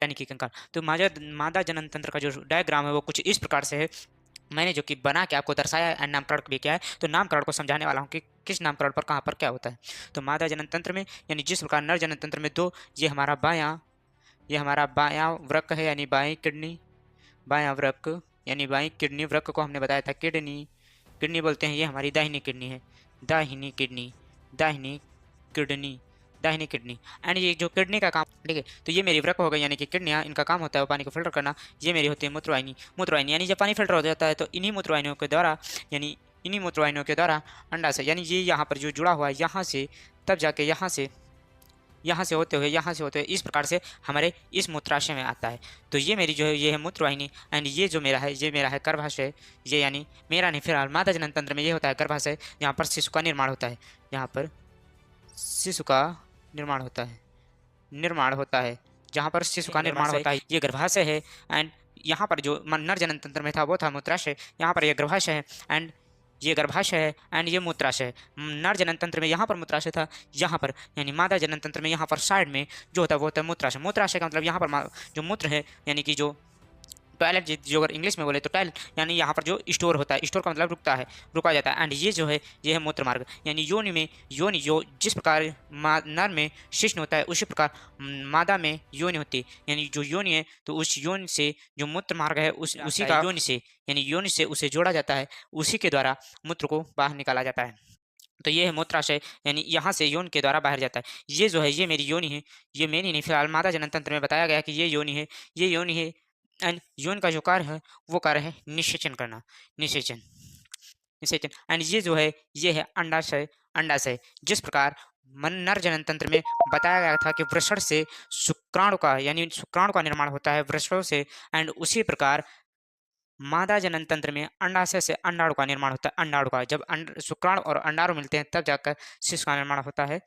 यानी कि कंकाल। तो मादा जनन तंत्र का जो डायग्राम है वो कुछ इस प्रकार से है। मैंने जो कि बना के आपको दर्शाया है, नामकरण भी किया है, तो नामकरण को समझाने वाला हूँ कि किस नामकरण पर कहाँ पर क्या होता है। तो मादा जनन तंत्र में यानी जिस प्रकार नर जनन तंत्र में दो, ये हमारा बायां वृक्क है यानी बाईं किडनी, बायां वृक्क यानी बाईं किडनी, वृक्क को हमने बताया था किडनी, किडनी बोलते हैं, ये हमारी दाहिनी किडनी है, दाहिनी किडनी, दाहिनी किडनी, दाहिनी किडनी। एंड ये जो किडनी का काम, ठीक है, तो ये मेरी वृक्क हो गई यानी कि किडनियाँ, इनका काम होता है वो पानी को फिल्टर करना। ये मेरी होती है मूत्रवाहिनी, मूत्रवाहिनी यानी जब पानी फिल्टर हो जाता है तो इन्हीं मूत्रवाहिनियों के द्वारा, यानी इन्हीं मूत्रवाहिनियों के द्वारा अंडाशय यानी ये यहाँ पर जो जुड़ा हुआ है यहाँ से, तब जाके यहाँ से होते हुए इस प्रकार से हमारे इस मूत्राशय में आता है। तो ये मेरी जो है ये है मूत्रवाहिनी। एंड ये जो मेरा है ये मेरा है गर्भाशय। ये यानी मेरा नहीं, फिलहाल मादा जनन तंत्र में ये होता है गर्भाशय, यहाँ पर शिशु का निर्माण होता है, यहाँ पर शिशु का निर्माण होता है, जहाँ पर शिशु का निर्माण होता है, ये गर्भाशय है। एंड यहाँ पर जो नर जनन तंत्र में था वो था मूत्राशय, यहाँ पर यह गर्भाशय है। एंड ये गर्भाशय है एंड ये मूत्राशय है। नर जनन तंत्र में यहाँ पर मूत्राशय था, यहाँ पर यानी मादा जनन तंत्र में यहाँ पर साइड में जो होता है वो होता है मूत्राशय। मूत्राशय का मतलब यहाँ पर जो मूत्र है यानी कि जो टॉयलेट, जो अगर इंग्लिश में बोले तो टॉयलेट यानी यहाँ पर जो स्टोर होता है, स्टोर का मतलब रुका जाता है। एंड ये जो है ये है मूत्र मार्ग, यानी योनि जो जिस प्रकार नर में शिश्न होता है उसी प्रकार मादा में योनि होती है, यानी जो योनि है तो उस योनि से जो मूत्र मार्ग है उसी का योनि से उसे जोड़ा जाता है, उसी के द्वारा मूत्र को बाहर निकाला जाता है। तो ये है मूत्राशय, यानी यहाँ से यौन के द्वारा बाहर जाता है। ये जो है ये मेरी योनि है, ये मेरी नहीं, फिलहाल मादा जनन तंत्र में बताया गया कि ये योनि है। एंड यौन का जो कार्य है वो कार्य है निषेचन करना, निषेचन, एंड ये जो है ये है अंडाशय जिस प्रकार नर जनन तंत्र में बताया गया था कि वृषण से शुक्राणु का यानी शुक्राणु का निर्माण होता है वृषणों से। एंड उसी प्रकार मादा जनन तंत्र में अंडाशय से अंडाणु का निर्माण होता है, अंडाणु का जब शुक्राणु और अंडाणु मिलते हैं तब जाकर शिशु का निर्माण होता है।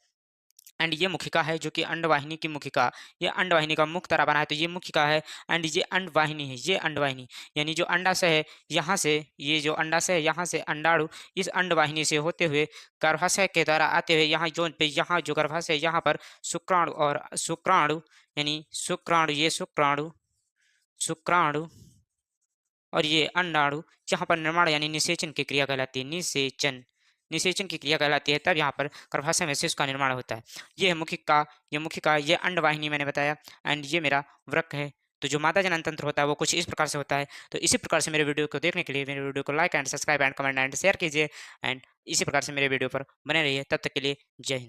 एंड ये मुखिका है जो कि अंडवाहिनी की मुखिका, ये अंडवाहिनी का मुख तरह बना है तो ये मुखिका है। एंड ये अंडवाहिनी है, ये अंडवाहिनी यानी जो अंडाशय है यहाँ से, ये जो अंडाशय है यहाँ से अंडाणु इस अंडवाहिनी से होते हुए गर्भाशय के द्वारा आते हुए यहाँ जोन पे, यहाँ जो गर्भाशय यहाँ पर शुक्राणु यानी शुक्राणु और ये अंडाणु यहाँ पर निर्माण यानी निषेचन की क्रिया कहलाती है, निषेचन की क्रिया कहलाती है, तब यहाँ पर गर्भाशय में शिशु का निर्माण होता है। ये है मुखिका, ये अंडवाहिनी मैंने बताया। एंड ये मेरा वृक्क है। तो जो मादा जनन तंत्र होता है वो कुछ इस प्रकार से होता है। तो इसी प्रकार से मेरे वीडियो को देखने के लिए मेरे वीडियो को like and subscribe and comment and share कीजिए। एंड इसी प्रकार से मेरे वीडियो पर बने रहिए, तब तक के लिए जय हिंद।